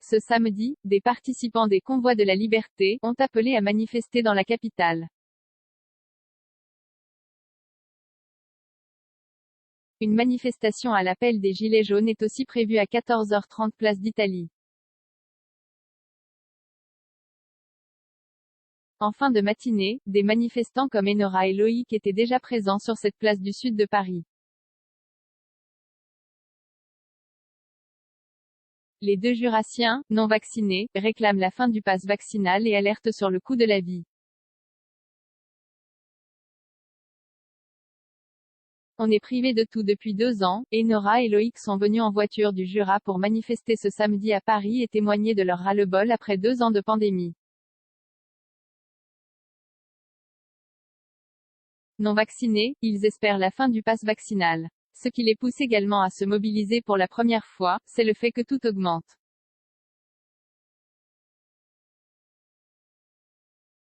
ce samedi, des participants des convois de la liberté ont appelé à manifester dans la capitale. Une manifestation à l'appel des Gilets jaunes est aussi prévue à 14h30 place d'Italie. En fin de matinée, des manifestants comme Enora et Loïc étaient déjà présents sur cette place du sud de Paris. Les deux jurassiens, non vaccinés, réclament la fin du pass vaccinal et alertent sur le coût de la vie. On est privé de tout depuis 2 ans, Enora et Loïc sont venus en voiture du Jura pour manifester ce samedi à Paris et témoigner de leur ras-le-bol après 2 ans de pandémie. Non vaccinés, ils espèrent la fin du pass vaccinal. Ce qui les pousse également à se mobiliser pour la première fois, c'est le fait que tout augmente.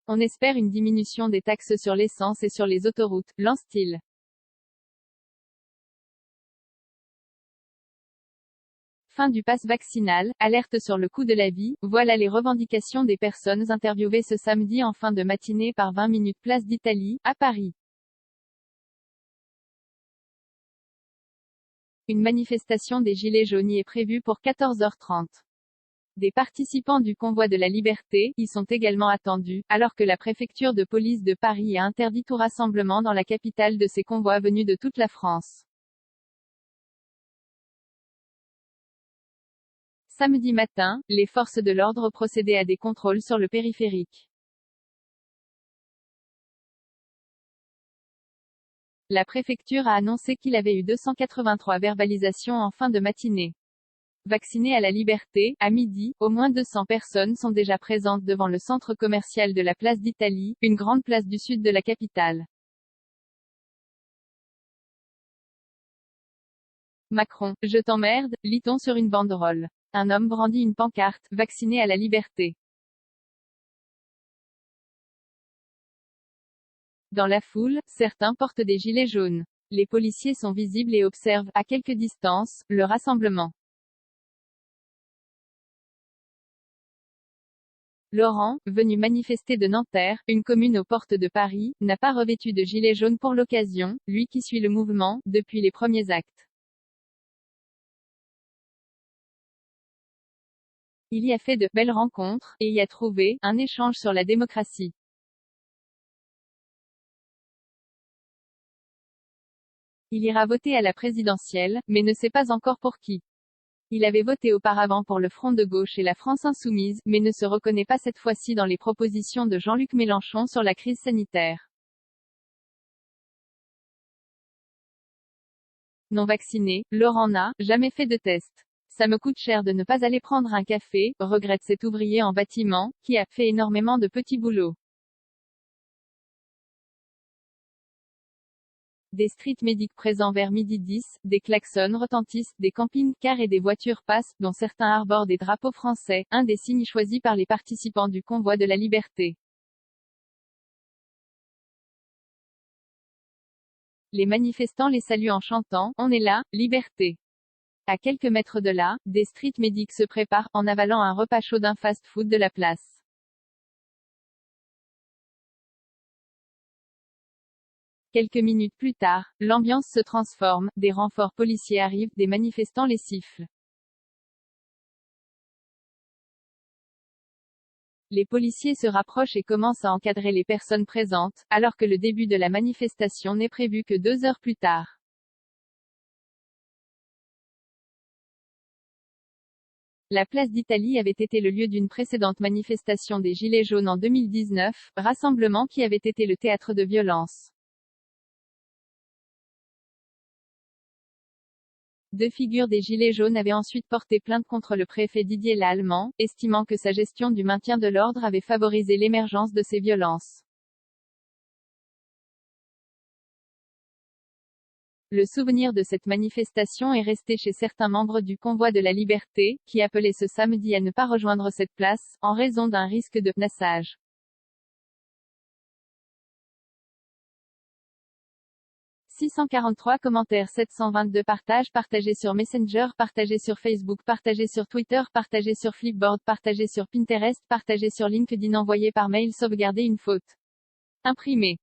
On espère une diminution des taxes sur l'essence et sur les autoroutes, lance-t-il. Fin du pass vaccinal, alerte sur le coût de la vie, voilà les revendications des personnes interviewées ce samedi en fin de matinée par 20 minutes place d'Italie, à Paris. Une manifestation des Gilets jaunes y est prévue pour 14h30. Des participants du convoi de la liberté y sont également attendus, alors que la préfecture de police de Paris a interdit tout rassemblement dans la capitale de ces convois venus de toute la France. Samedi matin, les forces de l'ordre procédaient à des contrôles sur le périphérique. La préfecture a annoncé qu'il avait eu 283 verbalisations en fin de matinée. Vaccinées à la liberté, à midi, au moins 200 personnes sont déjà présentes devant le centre commercial de la place d'Italie, une grande place du sud de la capitale. Macron, je t'emmerde, lit-on sur une banderole. Un homme brandit une pancarte, vacciné à la liberté. Dans la foule, certains portent des gilets jaunes. Les policiers sont visibles et observent, à quelque distance, le rassemblement. Laurent, venu manifester de Nanterre, une commune aux portes de Paris, n'a pas revêtu de gilet jaune pour l'occasion, lui qui suit le mouvement, depuis les premiers actes. Il y a fait de belles rencontres, et y a trouvé un échange sur la démocratie. Il ira voter à la présidentielle, mais ne sait pas encore pour qui. Il avait voté auparavant pour le Front de gauche et la France insoumise, mais ne se reconnaît pas cette fois-ci dans les propositions de Jean-Luc Mélenchon sur la crise sanitaire. Non vacciné, Laurent n'a jamais fait de test. Ça me coûte cher de ne pas aller prendre un café, regrette cet ouvrier en bâtiment, qui a fait énormément de petits boulots. Des street medics présents vers midi 10, des klaxons retentissent, des camping-cars et des voitures passent, dont certains arborent des drapeaux français, un des signes choisis par les participants du convoi de la liberté. Les manifestants les saluent en chantant « On est là, liberté ». À quelques mètres de là, des street medics se préparent, en avalant un repas chaud d'un fast-food de la place. Quelques minutes plus tard, l'ambiance se transforme, des renforts policiers arrivent, des manifestants les sifflent. Les policiers se rapprochent et commencent à encadrer les personnes présentes, alors que le début de la manifestation n'est prévu que 2 heures plus tard. La place d'Italie avait été le lieu d'une précédente manifestation des Gilets jaunes en 2019, rassemblement qui avait été le théâtre de violences. 2 figures des Gilets jaunes avaient ensuite porté plainte contre le préfet Didier Lallemand, estimant que sa gestion du maintien de l'ordre avait favorisé l'émergence de ces violences. Le souvenir de cette manifestation est resté chez certains membres du convoi de la liberté, qui appelaient ce samedi à ne pas rejoindre cette place, en raison d'un risque de nassage. 643 commentaires, 722 partages, partagés sur Messenger, partagés sur Facebook, partagés sur Twitter, partagés sur Flipboard, partagés sur Pinterest, partagés sur LinkedIn, envoyé par mail, sauvegarder une faute. Imprimé.